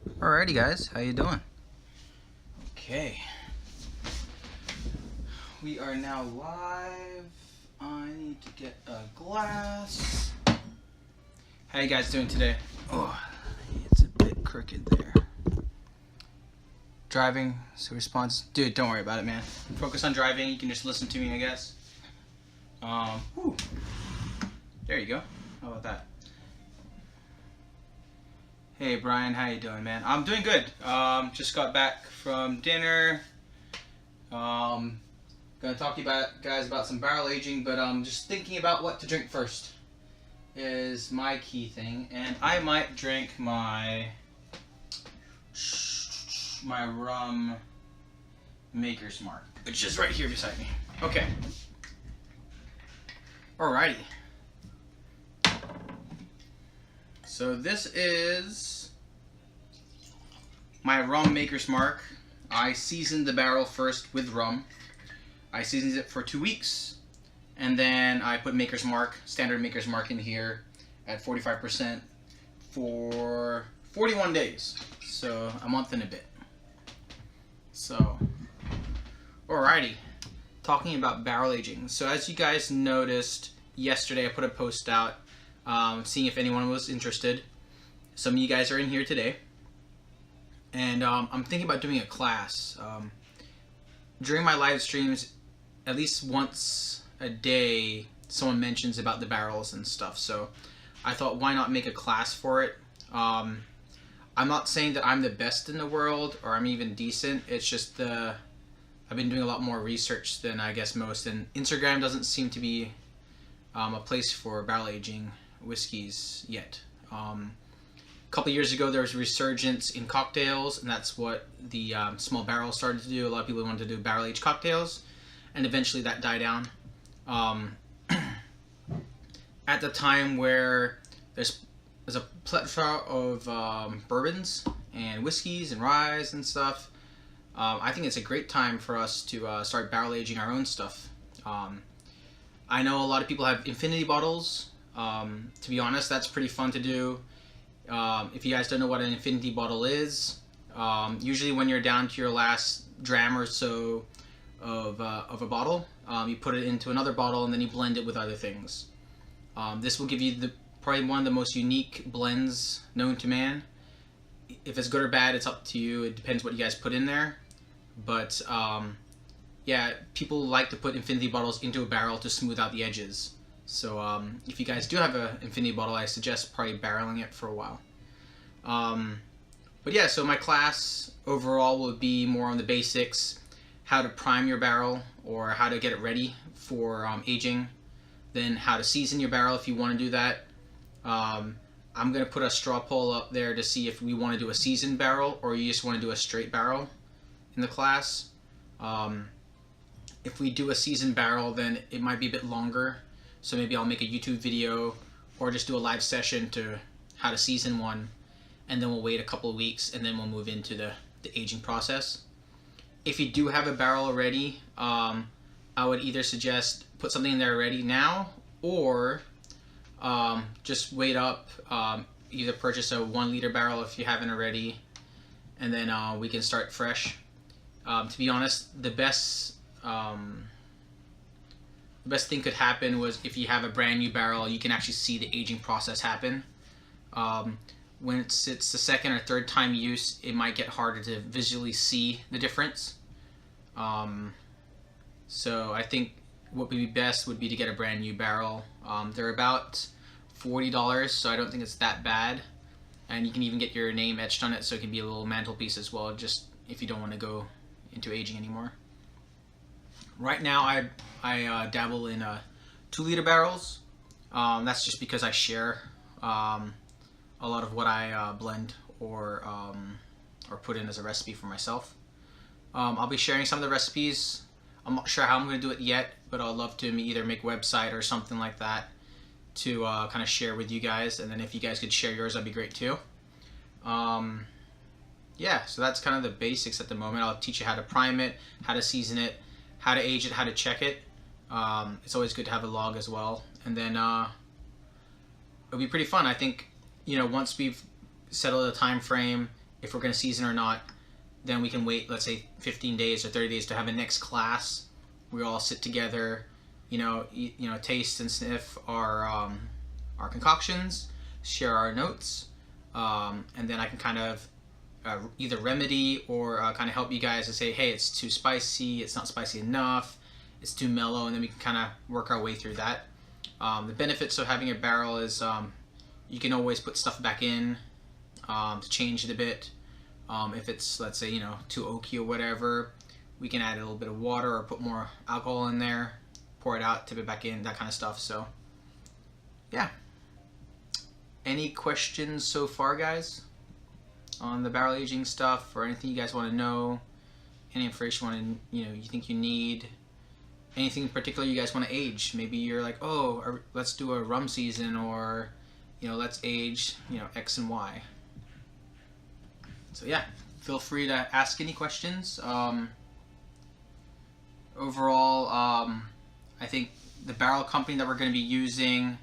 Alrighty guys, how you doing? Okay. We are now live. I need to get a glass. How you guys doing today? Oh, it's a bit crooked there. Driving, so response. Dude, don't worry about it, man. Focus on driving, you can just listen to me, I guess. Whew. There you go. How about that? Hey Brian, how you doing, man? I'm doing good. Just got back from dinner. Gonna talk to you guys about some barrel aging, but just thinking about what to drink first is my key thing, and I might drink my rum Maker's Mark, which is right here beside me. Okay. Alrighty. So this is my rum Maker's Mark. I seasoned the barrel first with rum. I seasoned it for 2 weeks, and then I put Maker's Mark, standard Maker's Mark, in here at 45% for 41 days. So a month and a bit. So, alrighty. Talking about barrel aging. So as you guys noticed yesterday, I put a post out seeing if anyone was interested. Some of you guys are in here today, and I'm thinking about doing a class. During my live streams, at least once a day, someone mentions about the barrels and stuff, so I thought, why not make a class for it? I'm not saying that I'm the best in the world or I'm even decent. It's just I've been doing a lot more research than I guess most, and Instagram doesn't seem to be a place for barrel aging whiskeys yet. A couple years ago, there was a resurgence in cocktails, and that's what the small barrels started to do. A lot of people wanted to do barrel aged cocktails, and eventually that died down. At the time where there's a plethora of bourbons and whiskeys and ryes and stuff, I think it's a great time for us to start barrel aging our own stuff. I know a lot of people have infinity bottles. To be honest, that's pretty fun to do. If you guys don't know what an infinity bottle is, usually when you're down to your last dram or so of a bottle, you put it into another bottle and then you blend it with other things. This will give you probably one of the most unique blends known to man. If it's good or bad, it's up to you. It depends what you guys put in there. But yeah, people like to put infinity bottles into a barrel to smooth out the edges. So if you guys do have an infinity bottle, I suggest probably barreling it for a while. But yeah, so my class overall will be more on the basics, how to prime your barrel or how to get it ready for aging, then how to season your barrel if you want to do that. I'm going to put a straw poll up there to see if we want to do a seasoned barrel or you just want to do a straight barrel in the class. If we do a seasoned barrel, then it might be a bit longer. So maybe I'll make a YouTube video or just do a live session to how to season one, and then we'll wait a couple of weeks and then we'll move into the aging process. If you do have a barrel already, I would either suggest put something in there already now, or just wait up, either purchase a 1 liter barrel if you haven't already, and then we can start fresh. To be honest, the best thing could happen was if you have a brand new barrel, you can actually see the aging process happen. When it's the second or third time use, it might get harder to visually see the difference. So I think what would be best would be to get a brand new barrel. They're about $40, so I don't think it's that bad. And you can even get your name etched on it, so it can be a little mantelpiece as well, just if you don't want to go into aging anymore. Right now I dabble in 2 liter barrels. That's just because I share a lot of what I blend or put in as a recipe for myself. I'll be sharing some of the recipes. I'm not sure how I'm going to do it yet, but I'd love to either make a website or something like that to kind of share with you guys, and then if you guys could share yours, that'd be great too. Yeah, so that's kind of the basics at the moment. I'll teach you how to prime it, how to season it, how to age it, how to check it. It's always good to have a log as well, and then it'll be pretty fun. I think, you know, once we've settled a time frame if we're going to season or not, then we can wait, let's say 15 days or 30 days to have a next class. We all sit together, taste and sniff our concoctions, share our notes, and then I can kind of either remedy or kind of help you guys to say, hey, it's too spicy, it's not spicy enough, it's too mellow, and then we can kind of work our way through that. The benefits of having a barrel is you can always put stuff back in to change it a bit. If it's, let's say, too oaky or whatever, we can add a little bit of water or put more alcohol in there, pour it out, tip it back in, that kind of stuff. So, yeah. Any questions so far, guys, on the barrel aging stuff, or anything you guys want to know? Any information you think you need? Anything in particular you guys want to age? Maybe you're like, oh, let's do a rum season, or let's age X and Y. So yeah, feel free to ask any questions. Overall, I think the barrel company that we're going to be using,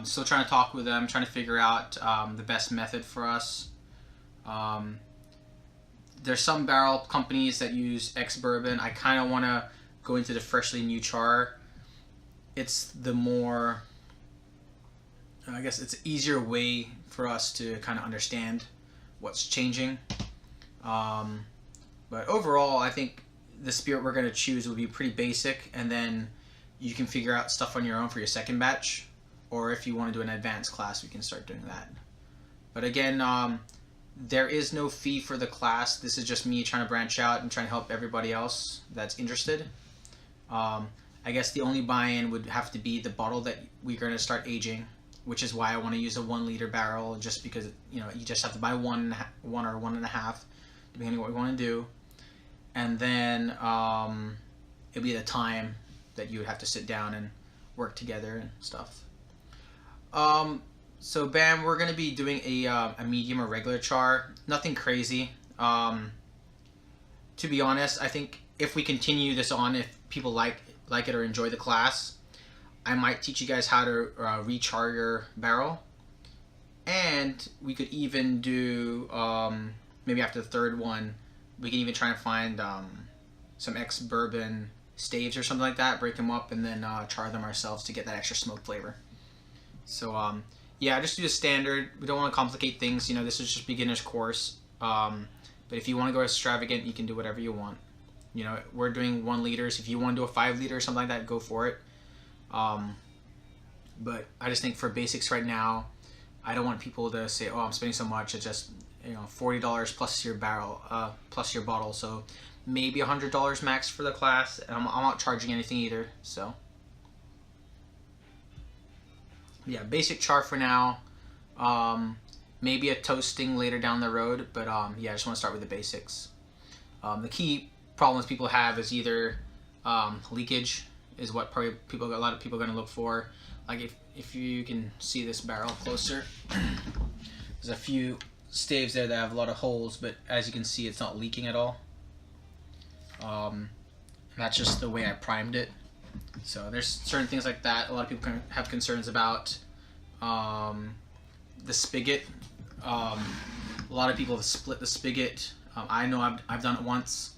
still trying to talk with them, trying to figure out the best method for us. There's some barrel companies that use ex-bourbon. I kind of want to go into the freshly new char. It's the more, I guess it's an easier way for us to kind of understand what's changing. But overall, I think the spirit we're going to choose will be pretty basic, and then you can figure out stuff on your own for your second batch, or if you want to do an advanced class, we can start doing that. But again, there is no fee for the class. This is just me trying to branch out and trying to help everybody else that's interested. I guess the only buy-in would have to be the bottle that we're going to start aging, which is why I want to use a 1 liter barrel, just because you just have to buy one or 1.5, depending on what we want to do, and then it'll be the time that you would have to sit down and work together and stuff. So Bam, we're going to be doing a medium or regular char, nothing crazy. To be honest, I think if we continue this on, if people like it or enjoy the class, I might teach you guys how to rechar your barrel, and we could even do maybe after the third one, we can even try and find some ex-bourbon staves or something like that, break them up, and then char them ourselves to get that extra smoke flavor. So yeah, just do the standard. We don't want to complicate things. This is just beginner's course. But if you want to go extravagant, you can do whatever you want. We're doing 1 liters. If you want to do a 5 liter or something like that, go for it. But I just think for basics right now, I don't want people to say, oh, I'm spending so much. It's just $40 plus your barrel, plus your bottle. So maybe $100 max for the class. And I'm not charging anything either. So yeah, basic char for now. Maybe a toasting later down the road. But yeah, I just want to start with the basics. The key problems people have is either leakage is what probably a lot of people are going to look for. Like if you can see this barrel closer, there's a few staves there that have a lot of holes, but as you can see, it's not leaking at all. That's just the way I primed it. So there's certain things like that. A lot of people can have concerns about the spigot. A lot of people have split the spigot. I know I've done it once.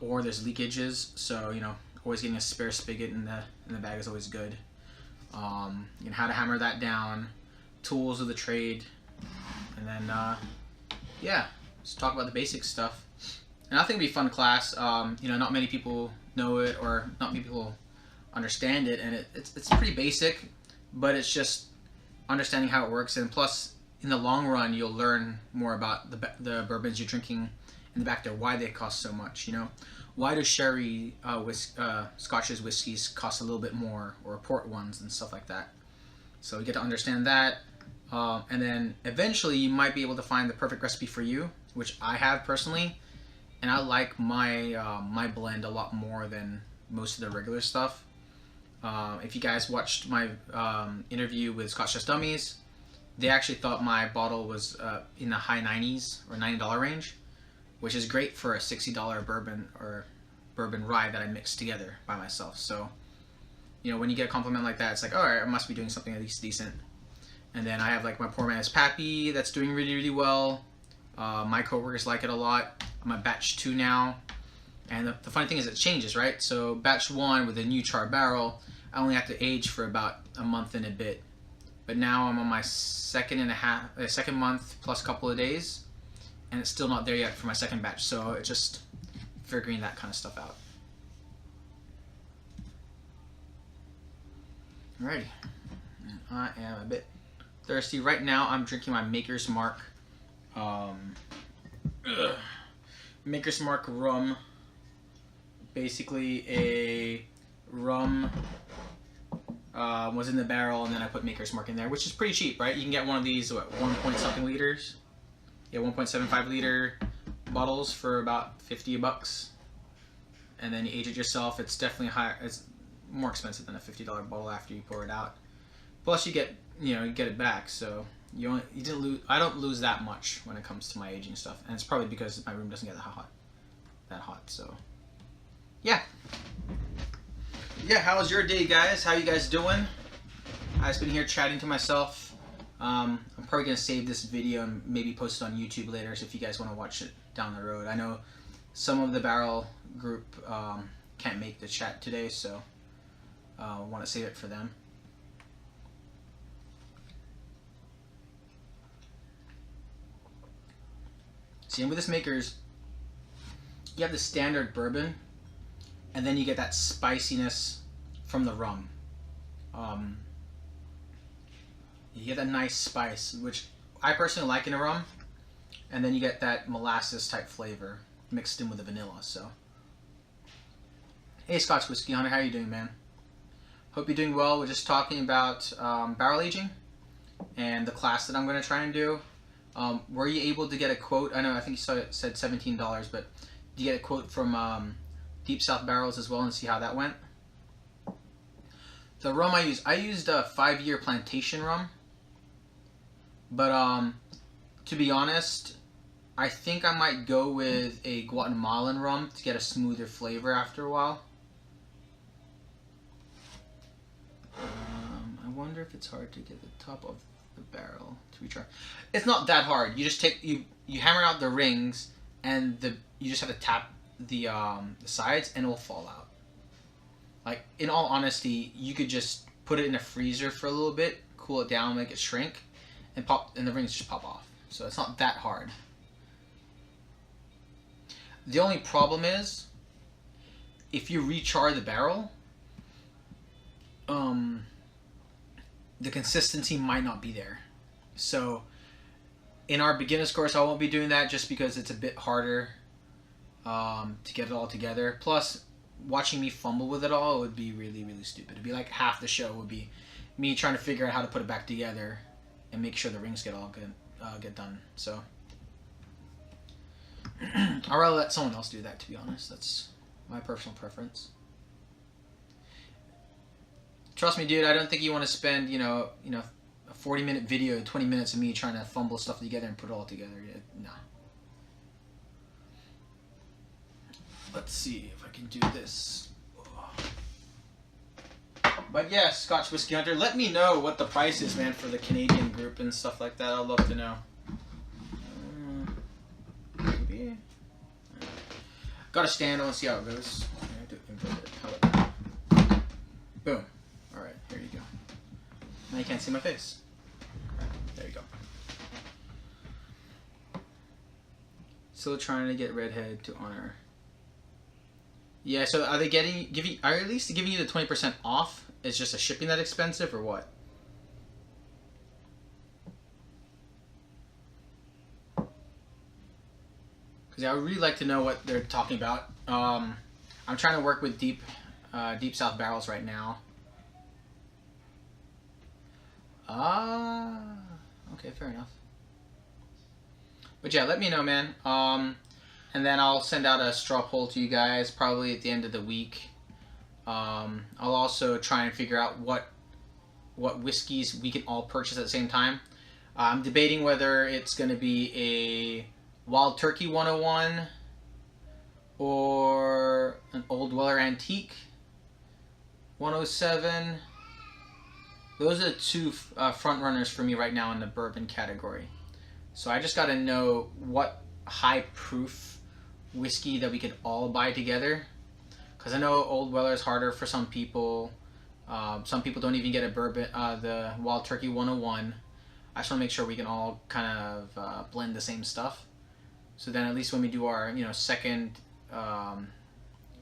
Or there's leakages, so always getting a spare spigot in the bag is always good. How to hammer that down, tools of the trade, and then yeah, just talk about the basic stuff. And I think it'll be a fun class. Not many people know it, or not many people understand it, and it's pretty basic, but it's just understanding how it works. And plus, in the long run, you'll learn more about the bourbons you're drinking in the back there, why they cost so much. Why do sherry Scotch's whiskeys cost a little bit more, or port ones and stuff like that? So you get to understand that, and then eventually you might be able to find the perfect recipe for you, which I have personally, and I like my my blend a lot more than most of the regular stuff. If you guys watched my interview with Scotch Just Dummies, they actually thought my bottle was in the high 90s or $90 range, which is great for a $60 bourbon or bourbon rye that I mixed together by myself. So, when you get a compliment like that, it's like, all right, I must be doing something at least decent. And then I have like my Poor Man's Pappy that's doing really, really well. My coworkers like it a lot. I'm at batch 2 now. And the funny thing is it changes, right? So batch 1 with a new char barrel, I only have to age for about a month and a bit. But now I'm on my second month plus a couple of days, and it's still not there yet for my second batch. So it's just figuring that kind of stuff out. Alrighty. I am a bit thirsty. Right now I'm drinking my Maker's Mark. Maker's Mark rum. Basically a rum was in the barrel, and then I put Maker's Mark in there, which is pretty cheap, right? You can get one of these, what, 1 point something liters? Yeah, 1.75 liter bottles for about 50 bucks. And then you age it yourself. It's definitely higher. It's more expensive than a $50 bottle after you pour it out. Plus you get, you get it back, so you didn't lose. I don't lose that much when it comes to my aging stuff, and it's probably because my room doesn't get that hot. So yeah, how was your day, guys? How you guys doing? I've just been here chatting to myself. I'm probably gonna save this video and maybe post it on YouTube later, so if you guys want to watch it down the road. I know some of the barrel group can't make the chat today, so I want to save it for them. See, with this Maker's, you have the standard bourbon, and then you get that spiciness from the rum. You get that nice spice, which I personally like in a rum, and then you get that molasses type flavor mixed in with the vanilla. So, hey, Scotch Whiskey Hunter, how you doing, man? Hope you're doing well. We're just talking about barrel aging and the class that I'm going to try and do. Were you able to get a quote? I think you said $17, but did you get a quote from Deep South Barrels as well and see how that went? The rum I used a 5-year plantation rum, but to be honest, I think I might go with a Guatemalan rum to get a smoother flavor after a while. I wonder if it's hard to get the top of the barrel to retry. It's not that hard. You just take you hammer out the rings, and you just have to tap the sides, and it will fall out. Like, in all honesty, you could just put it in a freezer for a little bit, cool it down, make it shrink, and the rings just pop off. So it's not that hard. The only problem is, if you rechar the barrel, the consistency might not be there. So in our beginner's course, I won't be doing that just because it's a bit harder to get it all together. Plus, watching me fumble with it all would be really, really stupid. It'd be like half the show would be me trying to figure out how to put it back together and make sure the rings get done. So I'd rather let someone else do that, to be honest. That's my personal preference. Trust me, dude, I don't think you want to spend, a 40-minute video, 20 minutes of me trying to fumble stuff together and put it all together. No. Let's see if I can do this. But yeah, Scotch Whiskey Hunter, let me know what the price is, man, for the Canadian group and stuff like that. I'd love to know. Maybe. Got a stand. I want to see how it goes. I have to invert it. How about that? Boom. Alright, here you go. Now you can't see my face. Right, there you go. Still trying to get Redhead to honor. Yeah, so are they are at least giving you the 20% off? Is just a shipping that expensive or what? Because I would really like to know what they're talking about. I'm trying to work with Deep South Barrels right now. Okay, fair enough. But yeah, let me know, man. And then I'll send out a straw poll to you guys probably at the end of the week. I'll also try and figure out what whiskeys we can all purchase at the same time. I'm debating whether it's going to be a Wild Turkey 101 or an Old Weller Antique 107. Those are the two front runners for me right now in the bourbon category. So I just got to know what high proof whiskey that we could all buy together. Because I know Old Weller is harder for some people. Some people don't even get a bourbon, the Wild Turkey 101. I just want to make sure we can all kind of blend the same stuff. So then at least when we do our second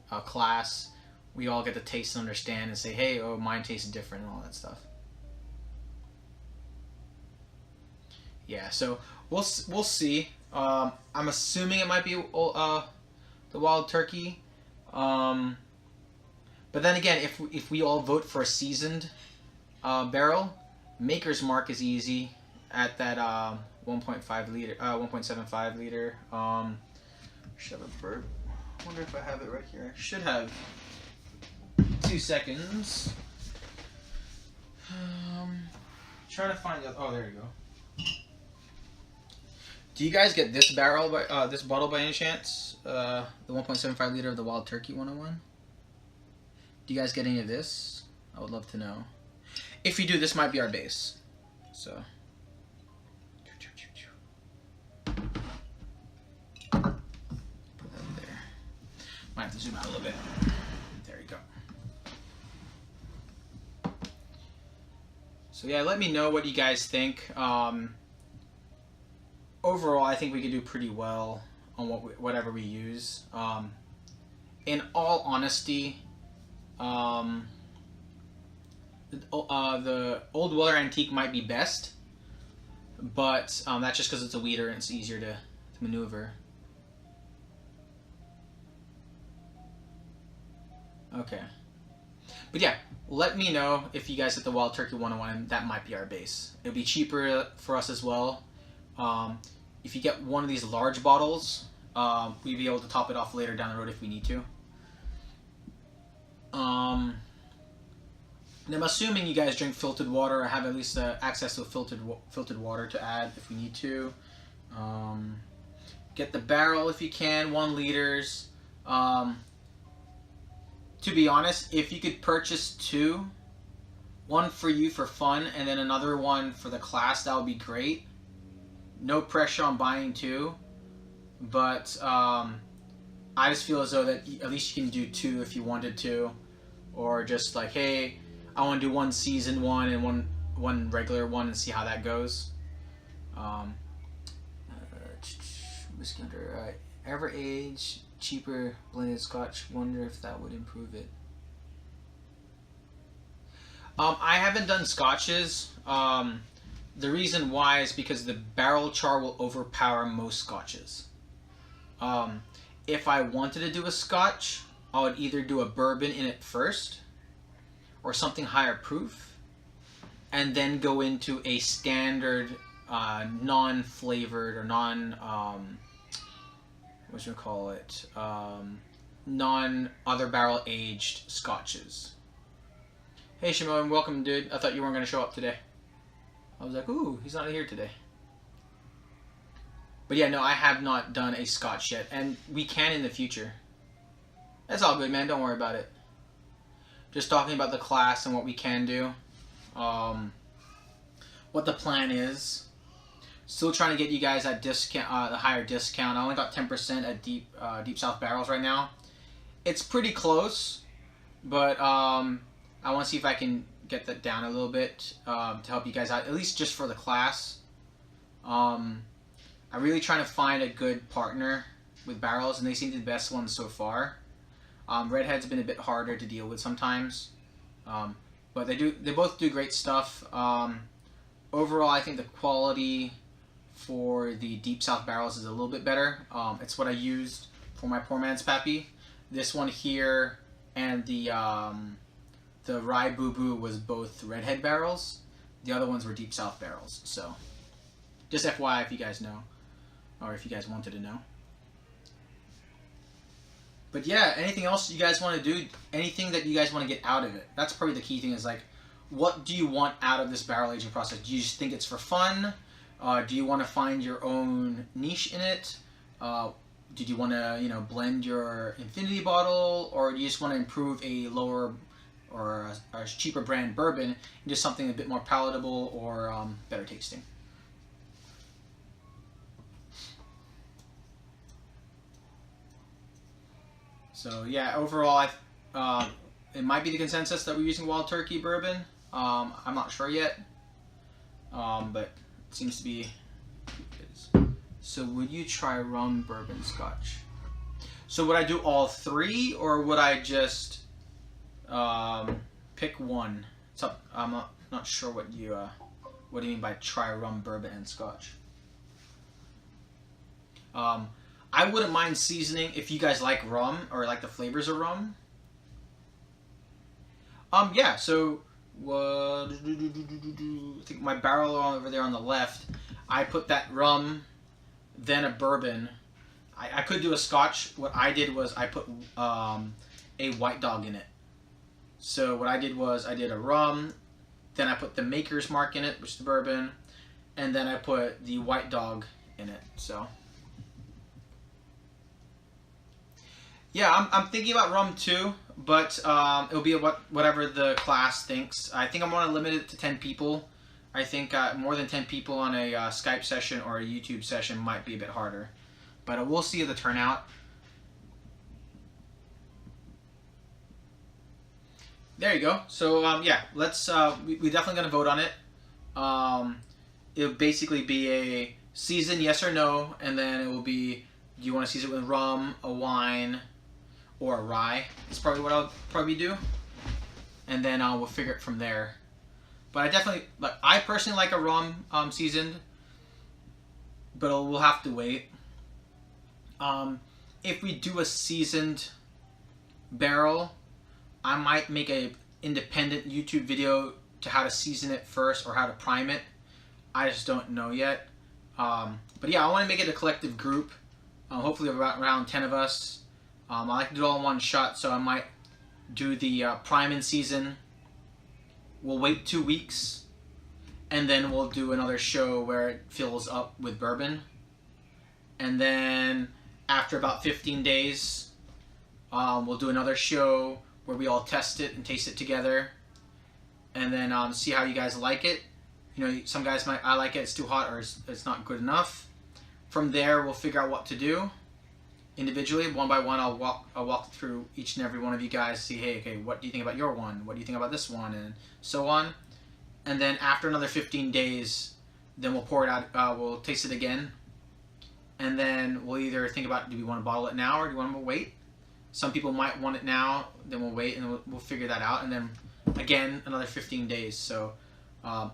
class, we all get to taste and understand and say, hey, oh, mine tastes different and all that stuff. Yeah, so we'll see. I'm assuming it might be the Wild Turkey. But then again, if we all vote for a seasoned barrel, Maker's Mark is easy at that 1.5 liter, 1.75 liter. Should have a burp. I wonder if I have it right here. I should have. 2 seconds. Trying to find it. Oh, there you go. Do you guys get this barrel by this bottle by any chance? The 1.75 liter of the Wild Turkey 101. Do you guys get any of this? I would love to know. If you do, this might be our base. So. Put that there. Might have to zoom out a little bit. There you go. So yeah, let me know what you guys think. Overall, I think we could do pretty well on whatever we use. In all honesty, the Old Weller Antique might be best, but that's just because it's a weeder and it's easier to maneuver. Okay. But yeah, let me know if you guys get the Wild Turkey 101. That might be our base. It'll be cheaper for us as well. If you get one of these large bottles, we'd be able to top it off later down the road if we need to. And I'm assuming you guys drink filtered water or have at least access to filtered water to add if we need to. Get the barrel if you can, 1 liters. To be honest, if you could purchase 2, one for you for fun and then another one for the class, that would be great. No pressure on buying 2, but I just feel as though that at least you can do 2 if you wanted to, or just like, hey, I want to do 1 seasoned one and one regular one and see how that goes. Whiskey under ever age, cheaper blended Scotch. Wonder if that would improve it. I haven't done Scotches. The reason why is because the barrel char will overpower most Scotches. If I wanted to do a Scotch, I would either do a bourbon in it first, or something higher proof, and then go into a standard non-flavored or non-other barrel aged Scotches. Hey Shimon, welcome dude. I thought you weren't going to show up today. I was like, ooh, he's not here today. But yeah, no, I have not done a Scotch yet, and we can in the future. That's all good, man. Don't worry about it. Just talking about the class and what we can do. What the plan is. Still trying to get you guys that discount, the higher discount. I only got 10% at Deep South Barrels right now. It's pretty close, but I want to see if I can get that down a little bit to help you guys out, at least just for the class. I'm really trying to find a good partner with barrels, and they seem to be the best ones so far. Redhead's been a bit harder to deal with sometimes, but they both do great stuff. Overall, I think the quality for the Deep South barrels is a little bit better. It's what I used for my poor man's Pappy. This one here and the Rye Boo Boo was both Redhead barrels. The other ones were Deep South barrels. So, just FYI if you guys know, or if you guys wanted to know. But yeah, anything else you guys want to do? Anything that you guys want to get out of it? That's probably the key thing, is like, what do you want out of this barrel aging process? Do you just think it's for fun? Do you want to find your own niche in it? Did you want to, blend your infinity bottle, or do you just want to improve a lower or a cheaper brand bourbon into something a bit more palatable or better tasting? So yeah, overall, it might be the consensus that we're using Wild Turkey bourbon. I'm not sure yet, but it seems to be. So would you try rum, bourbon, scotch? So would I do all three, or would I just pick one? It's up, I'm not sure what do you mean by try rum, bourbon, and scotch. I wouldn't mind seasoning if you guys like rum or like the flavors of rum. Yeah, so I think my barrel over there on the left, I put that rum, then a bourbon. I could do a scotch. What I did was I put a White Dog in it. So what I did was I did a rum, then I put the Maker's Mark in it, which is the bourbon, and then I put the White Dog in it. So yeah, I'm thinking about rum too, but it'll be whatever the class thinks. I think I'm going to limit it to 10 people. I think more than 10 people on a Skype session or a YouTube session might be a bit harder. But we'll see the turnout. There you go. So yeah, let's. We're definitely gonna vote on it. It'll basically be a season, yes or no, and then it will be: do you want to season it with rum, a wine, or a rye? That's probably what I'll probably do, and then we'll figure it from there. But I definitely like. I personally like a rum seasoned, but we'll have to wait. If we do a seasoned barrel, I might make a independent YouTube video to how to season it first or how to prime it. I just don't know yet. But yeah, I want to make it a collective group. Hopefully around 10 of us. I like to do it all in one shot, so I might do the prime and season. We'll wait 2 weeks, and then we'll do another show where it fills up with bourbon. And then after about 15 days, we'll do another show where we all test it and taste it together, and then see how you guys like it. You know, some guys might, I like it, it's too hot, or it's not good enough. From there, we'll figure out what to do individually, one by one. I'll walk through each and every one of you guys, see, hey, okay, what do you think about your one? What do you think about this one? And so on. And then after another 15 days, then we'll pour it out. We'll taste it again. And then we'll either think about, do we want to bottle it now or do we want to wait? Some people might want it now, then we'll wait, and we'll figure that out. And then, again, another 15 days. So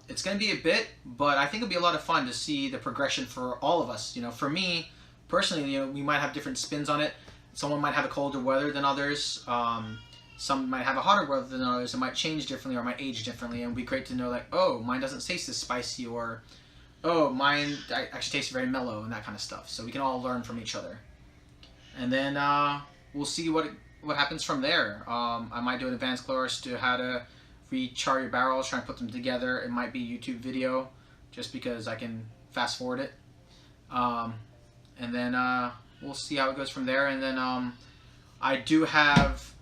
it's going to be a bit, but I think it'll be a lot of fun to see the progression for all of us. You know, for me, personally, you know, we might have different spins on it. Someone might have a colder weather than others. Some might have a hotter weather than others. It might change differently or might age differently. And it'd be great to know, like, oh, mine doesn't taste as spicy, or oh, mine actually tastes very mellow, and that kind of stuff. So we can all learn from each other. And then we'll see what happens from there. I might do an advanced course to how to rechar your barrels, try and put them together. It might be a YouTube video, just because I can fast forward it. And then we'll see how it goes from there. And then I do have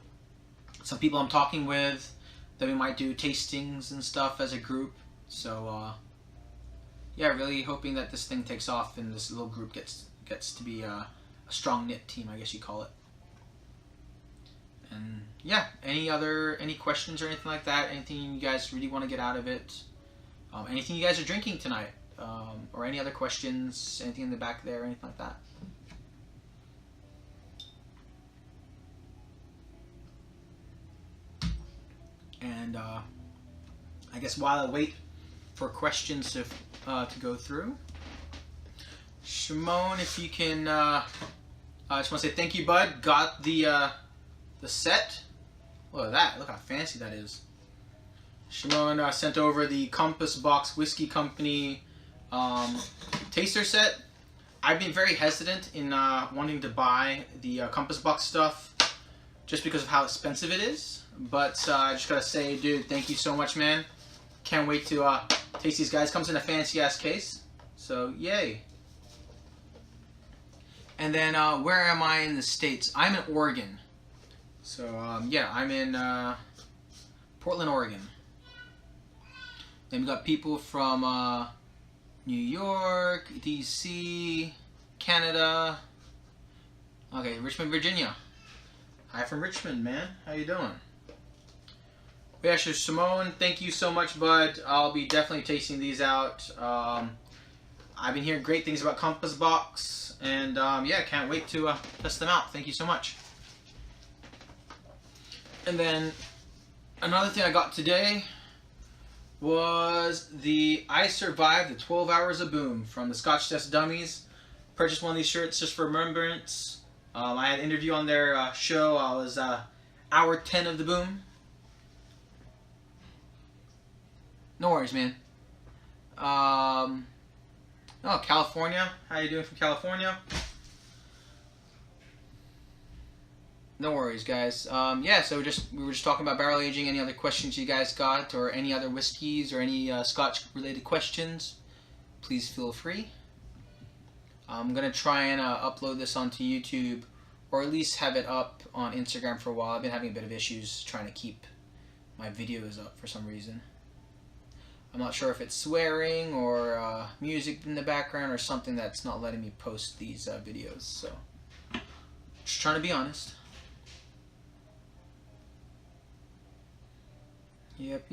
some people I'm talking with that we might do tastings and stuff as a group. So yeah, really hoping that this thing takes off and this little group gets to be a strong knit team, I guess you call it. And yeah, any questions or anything like that? Anything you guys really want to get out of it? Anything you guys are drinking tonight? Or any other questions? Anything in the back there? Anything like that? And I guess while I wait for questions to go through, Shimon, if you can, I just want to say thank you, bud. Got the set. Look at that. Look how fancy that is. Shimon sent over the Compass Box Whiskey Company taster set. I've been very hesitant in wanting to buy the Compass Box stuff just because of how expensive it is. But I just gotta say, dude, thank you so much, man. Can't wait to taste these guys. Comes in a fancy ass case, so yay. And then where am I in the States? I'm in Oregon. So yeah, I'm in Portland, Oregon. Then we got people from New York, DC, Canada. Okay, Richmond, Virginia. Hi from Richmond, man. How you doing? Yeah, so Simone, thank you so much, bud. I'll be definitely tasting these out. I've been hearing great things about Compass Box, and yeah, can't wait to test them out. Thank you so much. And then another thing I got today was the I Survived the 12 Hours of Boom from the Scotch Test Dummies. Purchased one of these shirts just for remembrance. I had an interview on their show. I was hour 10 of the boom. No worries, man. Oh, California. How you doing from California? No worries, guys. Yeah, so we were just talking about barrel aging. Any other questions you guys got, or any other whiskeys, or any Scotch-related questions, please feel free. I'm going to try and upload this onto YouTube, or at least have it up on Instagram for a while. I've been having a bit of issues trying to keep my videos up for some reason. I'm not sure if it's swearing or music in the background or something that's not letting me post these videos. So, just trying to be honest. Yep.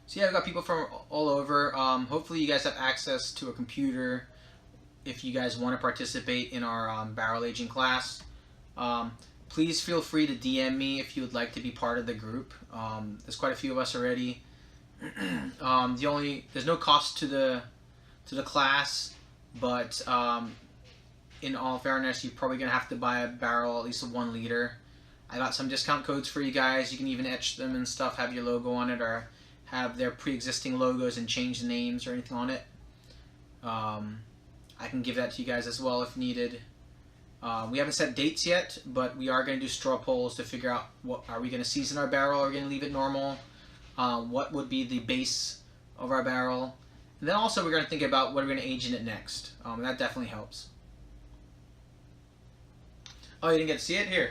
So yeah, I've got people from all over. Hopefully you guys have access to a computer if you guys want to participate in our barrel aging class. Please feel free to DM me if you would like to be part of the group. There's quite a few of us already. There's no cost to the class, but in all fairness, you're probably gonna have to buy a barrel, at least a 1 liter. I got some discount codes for you guys. You can even etch them and stuff, have your logo on it, or have their pre-existing logos and change the names or anything on it. I can give that to you guys as well if needed. We haven't set dates yet, but we are going to do straw polls to figure out what are we going to season our barrel, or are we going to leave it normal? What would be the base of our barrel? And then also we're going to think about what we're going to age in it next. That definitely helps. Oh, you didn't get to see it? Here.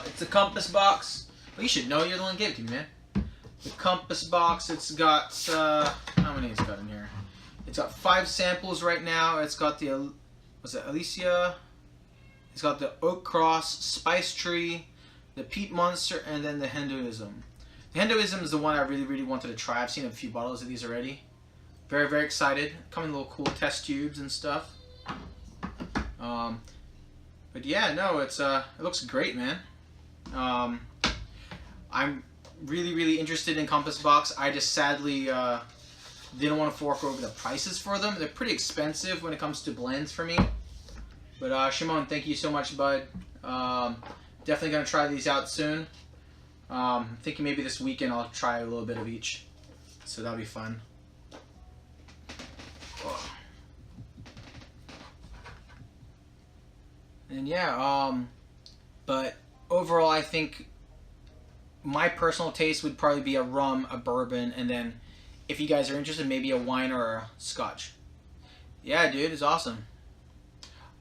It's a Compass Box. Well, you should know. You're the one who gave it to me, man. The Compass Box, it's got, how many it's got in here? It's got 5 samples right now. It's got the, was it Alicia? It's got the Oak Cross, Spice Tree, the Peat Monster, and then the Hinduism. The Hinduism is the one I really wanted to try. I've seen a few bottles of these already. Very excited. Come in little cool test tubes and stuff. But yeah, no, it looks great, man. I'm really interested in Compass Box. I just sadly didn't want to fork over the prices for them. They're pretty expensive when it comes to blends for me. But Shimon, thank you so much, bud. Definitely gonna try these out soon. Thinking maybe this weekend I'll try a little bit of each, so that'll be fun. And yeah, but overall I think my personal taste would probably be a rum, a bourbon, and then if you guys are interested, maybe a wine or a scotch. Yeah, dude, it's awesome.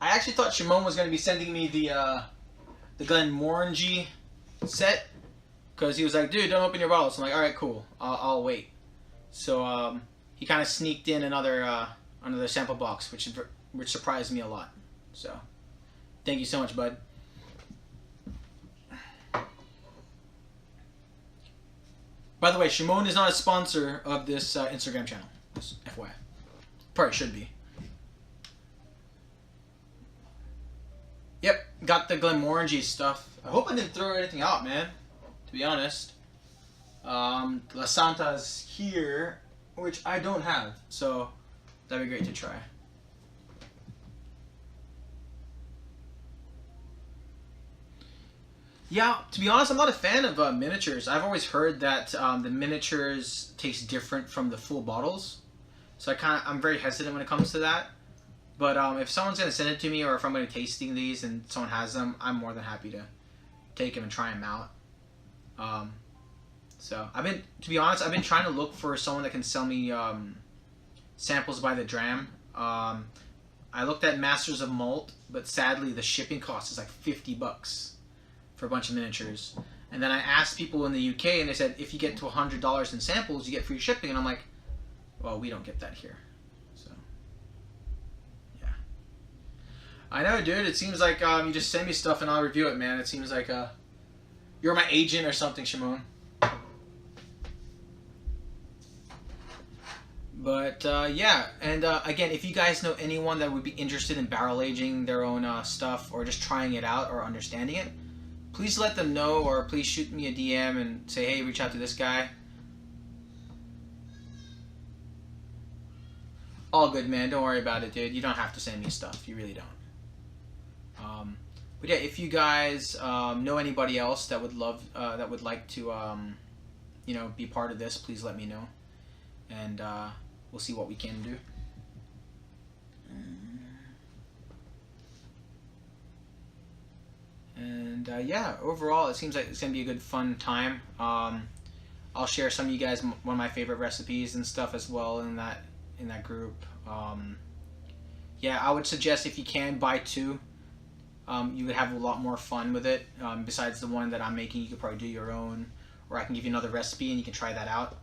I actually thought Shimon was going to be sending me the Glenmorangie set, because he was like, dude, don't open your bottles. So I'm like, alright, cool, I'll wait. So he kind of sneaked in another sample box, which surprised me a lot. So thank you so much, bud. By the way, Shimon is not a sponsor of this Instagram channel. Just FYI. Probably should be. Yep, got the Glenmorangie stuff. I hope I didn't throw anything out, man. To be honest. La Santa's here, which I don't have. So, that'd be great to try. Yeah, to be honest, I'm not a fan of miniatures. I've always heard that the miniatures taste different from the full bottles. So I'm very hesitant when it comes to that. But if someone's going to send it to me, or if I'm going to be tasting these and someone has them, I'm more than happy to take them and try them out. So to be honest, I've been trying to look for someone that can sell me samples by the dram. I looked at Masters of Malt, but sadly the shipping cost is like $50 for a bunch of miniatures. And then I asked people in the UK, and they said if you get to $100 in samples, you get free shipping. And I'm like, well, we don't get that here. So, yeah. I know, dude. It seems like you just send me stuff and I'll review it, man. It seems like you're my agent or something, Shimon. But yeah, and again, if you guys know anyone that would be interested in barrel aging their own stuff or just trying it out or understanding it, please let them know, or please shoot me a DM and say, hey, reach out to this guy. All good, man. Don't worry about it, dude. You don't have to send me stuff. You really don't. But yeah, if you guys know anybody else that would love, that would like to, you know, be part of this, please let me know, and we'll see what we can do. And yeah, overall, it seems like it's gonna be a good, fun time. I'll share some of you guys one of my favorite recipes and stuff as well in that group. Yeah, I would suggest if you can buy two. You would have a lot more fun with it. Besides the one that I'm making, you could probably do your own, or I can give you another recipe and you can try that out.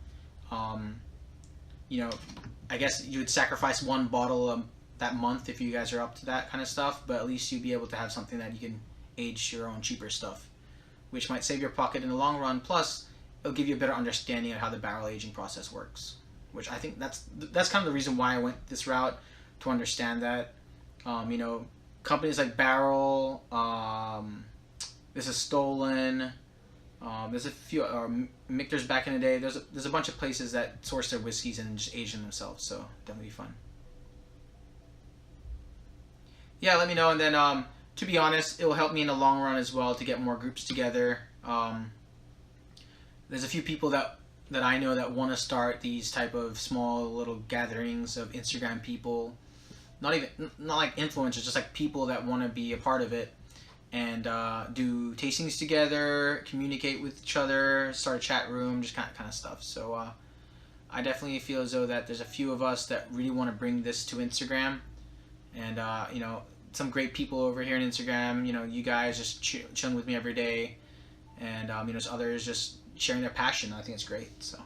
You know, I guess you would sacrifice one bottle that month if you guys are up to that kind of stuff, but at least you'd be able to have something that you can age your own cheaper stuff, which might save your pocket in the long run. Plus, it'll give you a better understanding of how the barrel aging process works, which I think that's kind of the reason why I went this route, to understand that. You know, companies like Barrel, this is Stolen, there's a few, Michter's back in the day. There's a bunch of places that source their whiskeys and just age them themselves, so definitely fun. Yeah, let me know, and then to be honest, it will help me in the long run as well to get more groups together. There's a few people that I know that want to start these type of small little gatherings of Instagram people. Not like influencers, just like people that want to be a part of it and do tastings together, communicate with each other, start a chat room, just kind of stuff. So I definitely feel as though that there's a few of us that really want to bring this to Instagram, and you know, some great people over here on Instagram. You know, you guys just chilling with me every day, and you know, there's others just sharing their passion. I think it's great. So.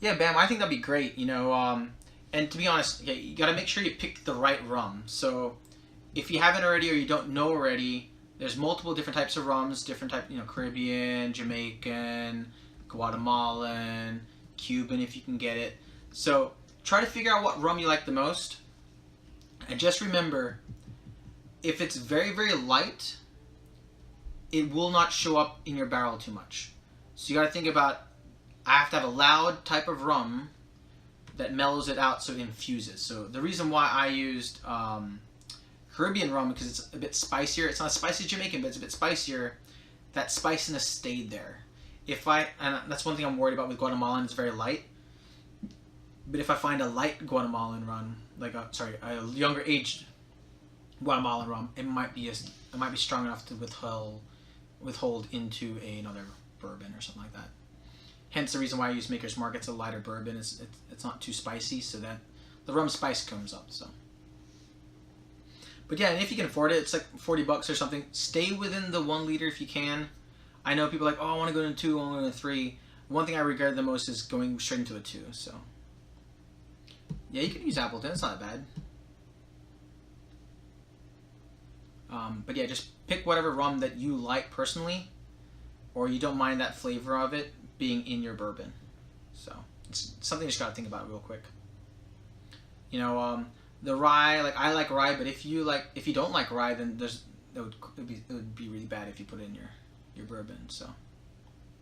Yeah, Bam, I think that'd be great, you know, and to be honest, yeah, you gotta make sure you pick the right rum. So, if you haven't already or you don't know already, there's multiple different types of rums, different type, you know, Caribbean, Jamaican, Guatemalan, Cuban if you can get it. So, try to figure out what rum you like the most, and just remember, if it's very, very light, it will not show up in your barrel too much. So you gotta think about, I have to have a loud type of rum that mellows it out so it infuses. So the reason why I used Caribbean rum, because it's a bit spicier. It's not as spicy as Jamaican, but it's a bit spicier. That spiciness stayed there. And that's one thing I'm worried about with Guatemalan, it's very light. But if I find a light Guatemalan rum, like a younger aged Guatemalan rum, it might be strong enough to withhold into another bourbon or something like that. Hence the reason why I use Maker's Mark. It's a lighter bourbon. It's not too spicy, so that the rum spice comes up. So, but yeah, and if you can afford it, it's like $40 or something. Stay within the 1 liter if you can. I know people are like, oh, I want to go into 2, I want to go into 3. One thing I regret the most is going straight into a 2. So, yeah, you can use Appleton. It's not bad. But yeah, just pick whatever rum that you like personally, or you don't mind that flavor of it being in your bourbon. So it's something you just gotta think about real quick. You know, the rye, like I like rye, but if you don't like rye, then it would be really bad if you put it in your bourbon. So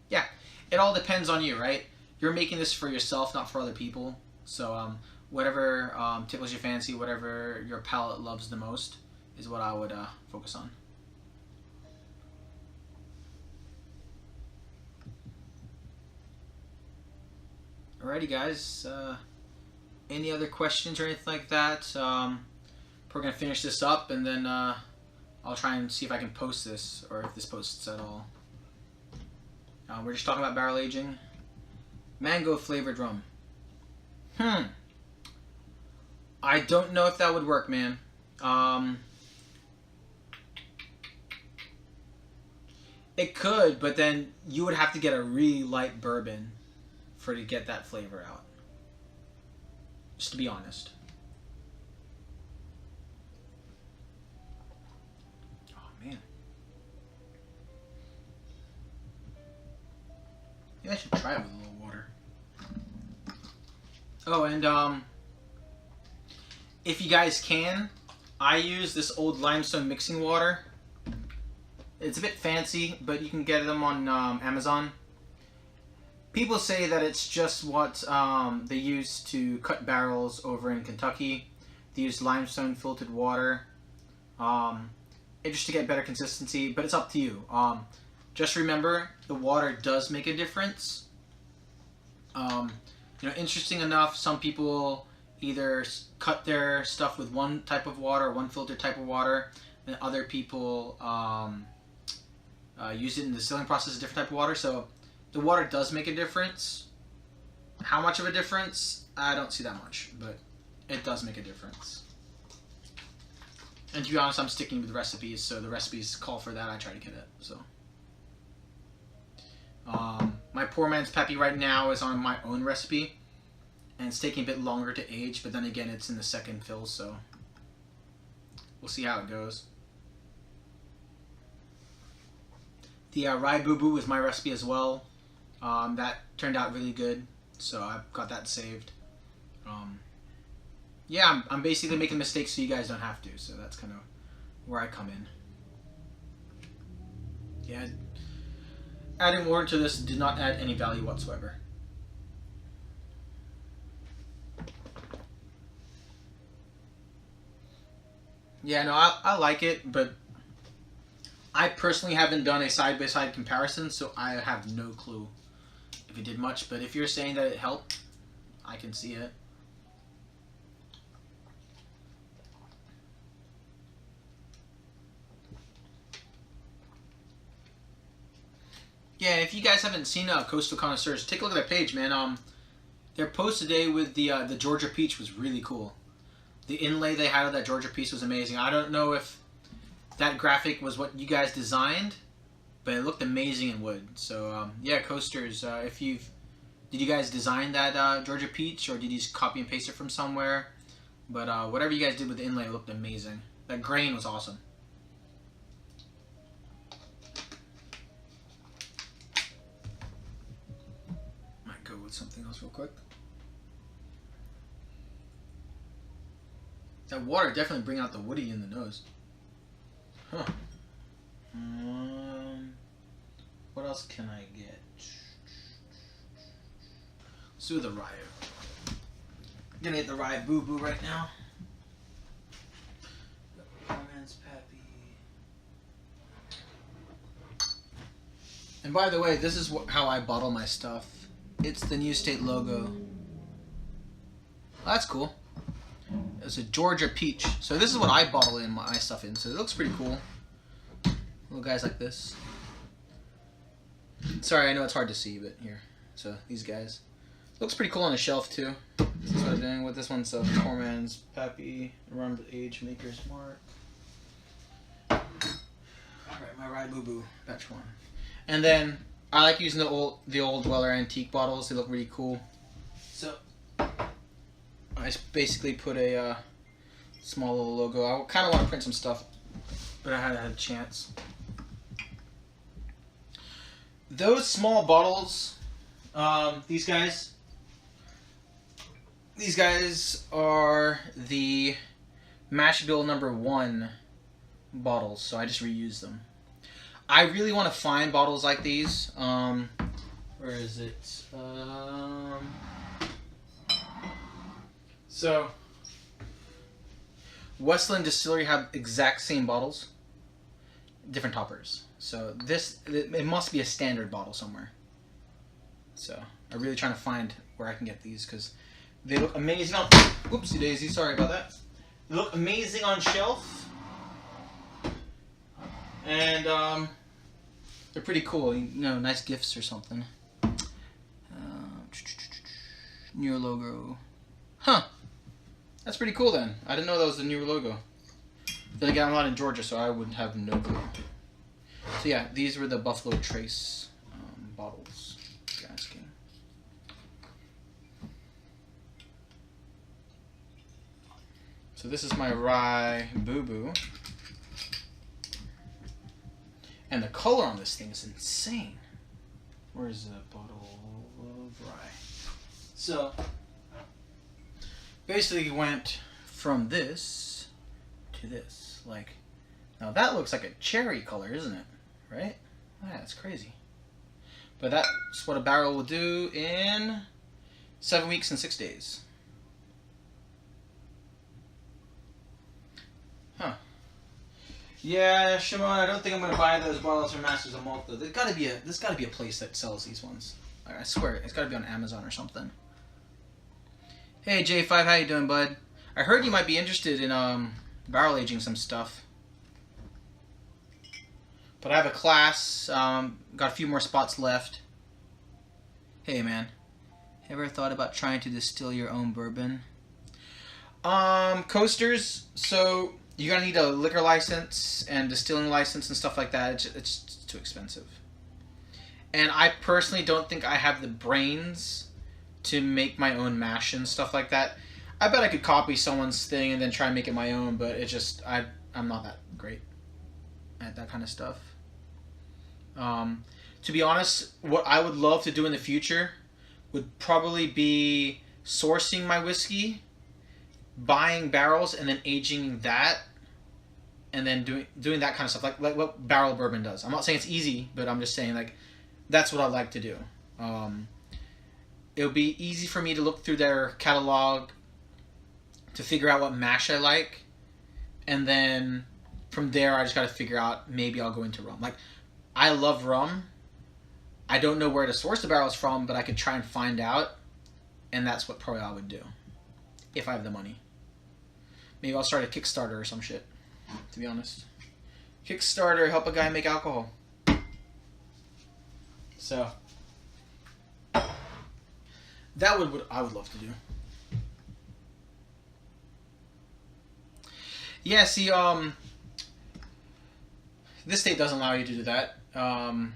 yeah, it all depends on you, right? You're making this for yourself, not for other people. So whatever tickles your fancy, whatever your palate loves the most, is what I would focus on. Alrighty, guys. Any other questions or anything like that? We're gonna finish this up, and then I'll try and see if I can post this, or if this posts at all. We're just talking about barrel aging. Mango flavored rum. I don't know if that would work, man. It could, but then you would have to get a really light bourbon for to get that flavor out. Just to be honest. Oh man. Yeah, I should try it with a little water. Oh, and if you guys can, I use this old limestone mixing water. It's a bit fancy, but you can get them on Amazon. People say that it's just what they use to cut barrels over in Kentucky. They use limestone filtered water just to get better consistency, but it's up to you. Just remember, the water does make a difference. You know, interesting enough, some people either cut their stuff with one type of water, one filtered type of water, and other people use it in the distilling process, a different type of water. So the water does make a difference. How much of a difference? I don't see that much, but it does make a difference. And to be honest, I'm sticking with recipes, so the recipes call for that. I try to get it. So my poor man's Peppy right now is on my own recipe, and it's taking a bit longer to age, but then again, it's in the second fill, so we'll see how it goes. The Rye Boo Boo is my recipe as well. That turned out really good, so I've got that saved. Yeah, I'm basically making mistakes so you guys don't have to, so that's kind of where I come in. Yeah, adding water to this did not add any value whatsoever. Yeah, no, I like it, but I personally haven't done a side-by-side comparison, so I have no clue if it did much. But if you're saying that it helped, I can see it. Yeah, if you guys haven't seen Coastal Connoisseurs, take a look at their page, man. Their post today with the Georgia Peach was really cool. The inlay they had of that Georgia Peach was amazing. I don't know if that graphic was what you guys designed, but it looked amazing in wood. So yeah, Coasters, did you guys design that Georgia Peach, or did you just copy and paste it from somewhere? But whatever you guys did with the inlay looked amazing. That grain was awesome. Might go with something else real quick. That water definitely bring out the woody in the nose. Huh. What else can I get? Let's do the rye. I'm gonna get the Rye Boo Boo right now. Caveman's Pappy. And by the way, this is how I bottle my stuff. It's the New State logo. That's cool. It's a Georgia Peach. So this is what I bottle in my stuff in. So it looks pretty cool. Little guys like this. Sorry, I know it's hard to see, but here. So these guys. Looks pretty cool on a shelf too. This is what I'm doing with this one. So Caveman's Pappy, Around the Age, Maker's Mark. Alright, my Rye Boo Boo, batch 1. And then I like using the old Weller antique bottles. They look really cool. So I just basically put a small little logo. I kind of want to print some stuff, but I hadn't had a chance. Those small bottles, these guys are the Mash Bill #1 bottles, so I just reuse them. I really want to find bottles like these. Where is it? So, Westland Distillery have exact same bottles, different toppers. So it must be a standard bottle somewhere. So I'm really trying to find where I can get these because they look amazing on. Oopsie daisy, sorry about that. They look amazing on shelf, and they're pretty cool. You know, nice gifts or something. New logo, huh? That's pretty cool then. I didn't know that was the new logo. Then again, I'm not in Georgia, so I would have no clue. So yeah, these were the Buffalo Trace bottles. If you're asking. So this is my rye boo-boo. And the color on this thing is insane. Where's the bottle of rye? So, basically went from this to this. Like, now that looks like a cherry color, isn't it? Right? Yeah, that's crazy. But that's what a barrel will do in 7 weeks and 6 days. Huh. Yeah, Shimon, I don't think I'm gonna buy those bottles from Masters of Malt though. There's gotta be a place that sells these ones. I swear, it's gotta be on Amazon or something. Hey J5, how you doing, bud? I heard you might be interested in barrel aging some stuff. But I have a class, got a few more spots left. Hey man, ever thought about trying to distill your own bourbon? Coasters, so you're gonna need a liquor license and distilling license and stuff like that. It's too expensive. And I personally don't think I have the brains to make my own mash and stuff like that. I bet I could copy someone's thing and then try and make it my own, but it just, I'm not that great at that kind of stuff. To be honest, what I would love to do in the future would probably be sourcing my whiskey, buying barrels, and then aging that, and then doing that kind of stuff, like what barrel bourbon does. I'm not saying it's easy, but I'm just saying like that's what I'd like to do. It'll be easy for me to look through their catalog to figure out what mash I like, and then from there I just got to figure out, maybe I'll go into rum. Like, I love rum. I don't know where to source the barrels from, but I could try and find out, and that's what probably I would do if I have the money. Maybe I'll start a Kickstarter or some shit, to be honest. Kickstarter, help a guy make alcohol. So that would what I would love to do. Yeah, see, this state doesn't allow you to do that. That'd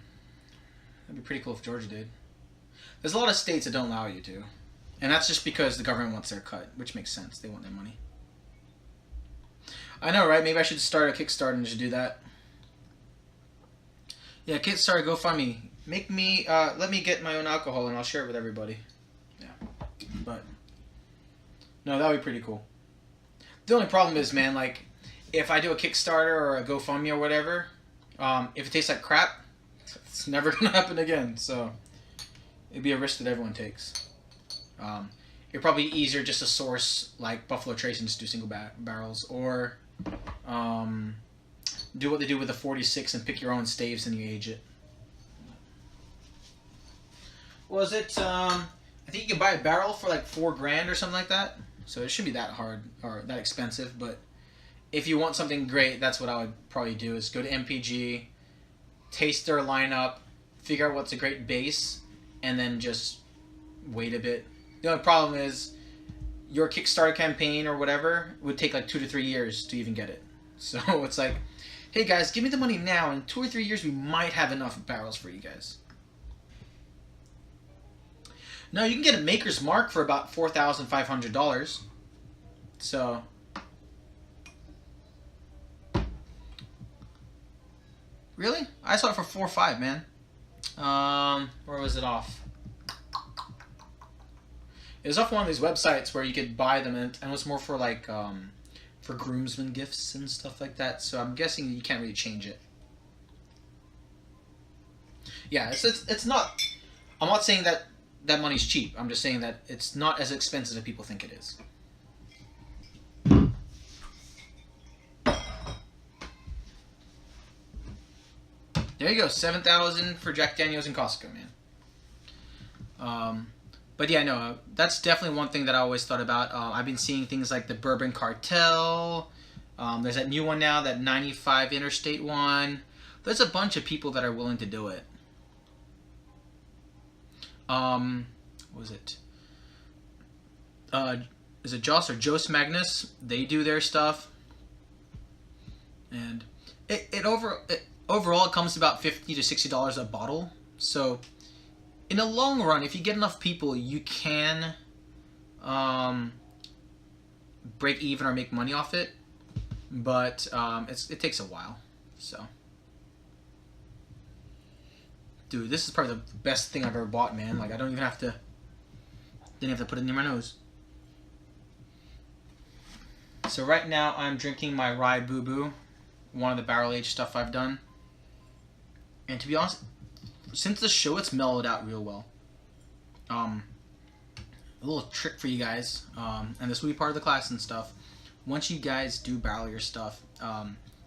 be pretty cool if Georgia did. There's a lot of states that don't allow you to. And that's just because the government wants their cut, which makes sense. They want their money. I know, right? Maybe I should start a Kickstarter and just do that. Yeah, Kickstarter, GoFundMe. Make me, let me get my own alcohol and I'll share it with everybody. Yeah. But, no, that would be pretty cool. The only problem is, man, like, if I do a Kickstarter or a GoFundMe or whatever, if it tastes like crap, it's never going to happen again. So, it'd be a risk that everyone takes. It'd probably be easier just to source, like, Buffalo Trace and just do single barrels. Or, do what they do with the 46 and pick your own staves and you age it. Was it, I think you can buy a barrel for like $4,000 or something like that. So it shouldn't be that hard or that expensive, but if you want something great, that's what I would probably do, is go to MPG, taste their lineup, figure out what's a great base, and then just wait a bit. The only problem is your Kickstarter campaign or whatever would take like 2 to 3 years to even get it. So it's like, hey guys, give me the money now. In 2 or 3 years, we might have enough barrels for you guys. No, you can get a Maker's Mark for about $4,500. So, really? I saw it for $4 or $5, man. Where was it off? It was off one of these websites where you could buy them, and it was more for like for groomsmen gifts and stuff like that. So I'm guessing you can't really change it. Yeah, it's not. I'm not saying that money's cheap. I'm just saying that it's not as expensive as people think it is. There you go, $7,000 for Jack Daniels and Costco, man. But yeah, no, that's definitely one thing that I always thought about. I've been seeing things like the Bourbon Cartel. There's that new one now, that 95 Interstate one. There's a bunch of people that are willing to do it. What was it? Is it Joss or Jost Magnus? They do their stuff. And overall it comes to about $50 to $60 a bottle. So in the long run, if you get enough people, you can break even or make money off it, but it takes a while. So, dude, this is probably the best thing I've ever bought, man. Like, I don't even have to, didn't have to put it near my nose. So right now I'm drinking my Rye Boo Boo, one of the barrel aged stuff I've done. And to be honest, since the show, it's mellowed out real well. A little trick for you guys, and this will be part of the class and stuff. Once you guys do barrel your stuff,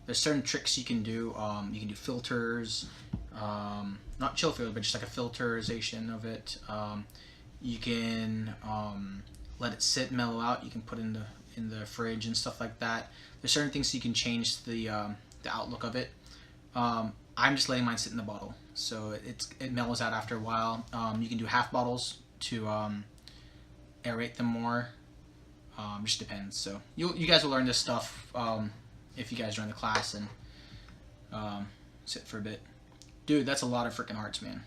there's certain tricks you can do. You can do filters, not chill filter, but just like a filterization of it. You can let it sit, mellow out. You can put in the fridge and stuff like that. There's certain things you can change the outlook of it. I'm just letting mine sit in the bottle, so it mellows out after a while. You can do half bottles to aerate them more. Just depends. So you guys will learn this stuff if you guys join the class and sit for a bit. Dude, that's a lot of freaking hearts, man.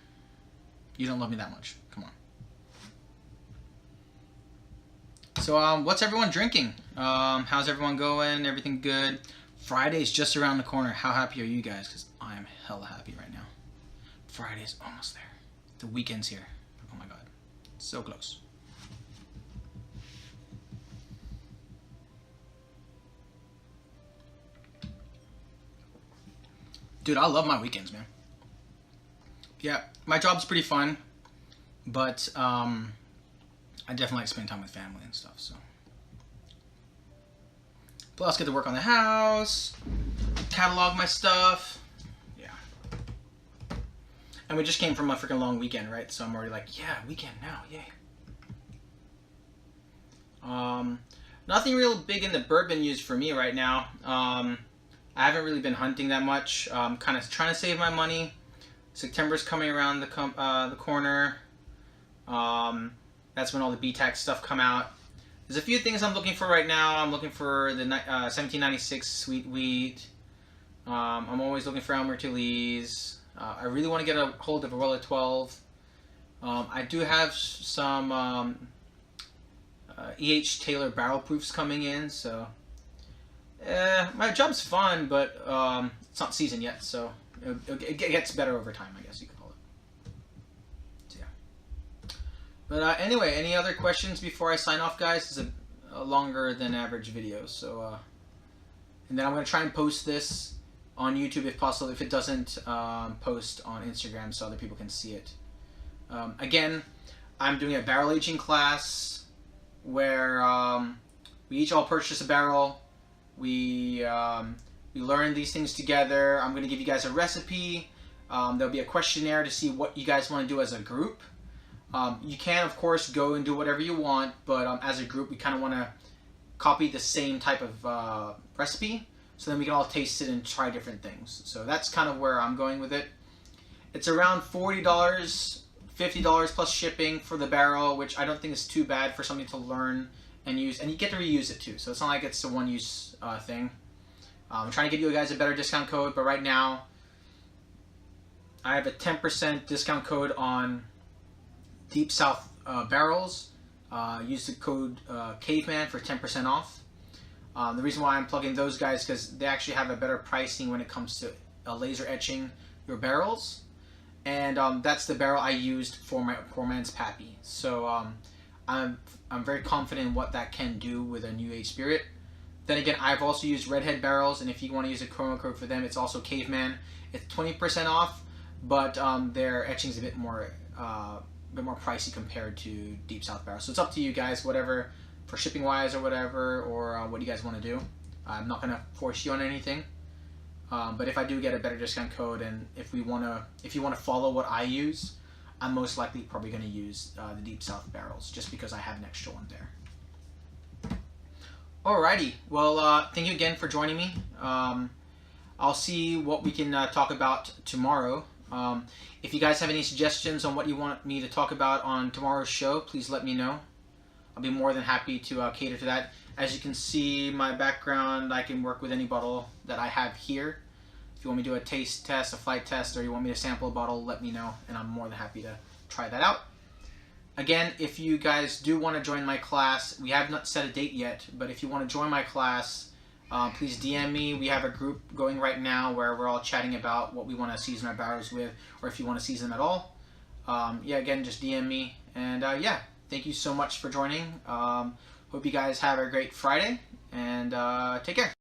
You don't love me that much. Come on. So what's everyone drinking? How's everyone going? Everything good? Friday's just around the corner. How happy are you guys? Because I am hella happy right now. Friday's almost there. The weekend's here. Oh my god. So close. Dude, I love my weekends, man. Yeah, my job's pretty fun, but I definitely like spending time with family and stuff, so. Plus, get to work on the house, catalog my stuff. Yeah. And we just came from a freaking long weekend, right? So I'm already like, yeah, weekend now, yay. Nothing real big in the bourbon news for me right now. I haven't really been hunting that much. Kind of trying to save my money. September's coming around the corner. That's when all the BTAC stuff come out. There's a few things I'm looking for right now. I'm looking for the 1796 Sweet Wheat. I'm always looking for Elmer Tilly's. I really want to get a hold of Aurora 12. I do have some E.H. Taylor barrel proofs coming in, so my job's fun, but it's not seasoned yet, so it gets better over time, I guess you could call it. So, yeah. But anyway, any other questions before I sign off, guys? It's a longer than average video, so and then I'm going to try and post this on YouTube if possible, if it doesn't post on Instagram so other people can see it. Again, I'm doing a barrel aging class where we each all purchase a barrel. We learn these things together. I'm going to give you guys a recipe. There'll be a questionnaire to see what you guys want to do as a group. You can, of course, go and do whatever you want, but as a group, we kind of want to copy the same type of recipe, so then we can all taste it and try different things. So that's kind of where I'm going with it. It's around $40, $50 plus shipping for the barrel, which I don't think is too bad for something to learn and use, and you get to reuse it too, so it's not like it's a one-use thing. I'm trying to give you guys a better discount code, but right now I have a 10% discount code on Deep South barrels. Use the code Caveman for 10% off. The reason why I'm plugging those guys is because they actually have a better pricing when it comes to laser etching your barrels, and that's the barrel I used for my poor man's Pappy. So I'm very confident in what that can do with a New Age Spirit. Then again, I've also used Redhead barrels, and if you want to use a promo code for them, it's also Caveman. It's 20% off, but their etching is a bit more pricey compared to Deep South barrels. So it's up to you guys, whatever, for shipping wise or whatever, or what you guys want to do. I'm not gonna force you on anything, but if I do get a better discount code, and if you want to follow what I use, I'm most likely probably going to use the Deep South barrels, just because I have an extra one there. Alrighty, well, thank you again for joining me. I'll see what we can talk about tomorrow. If you guys have any suggestions on what you want me to talk about on tomorrow's show, please let me know. I'll be more than happy to cater to that. As you can see, my background, I can work with any bottle that I have here. If you want me to do a taste test, a flight test, or you want me to sample a bottle, let me know, and I'm more than happy to try that out. Again, if you guys do want to join my class, we have not set a date yet, but if you want to join my class, please DM me. We have a group going right now where we're all chatting about what we want to season our barrels with, or if you want to season them at all. Yeah, again, just DM me. And yeah, thank you so much for joining. Hope you guys have a great Friday, and take care.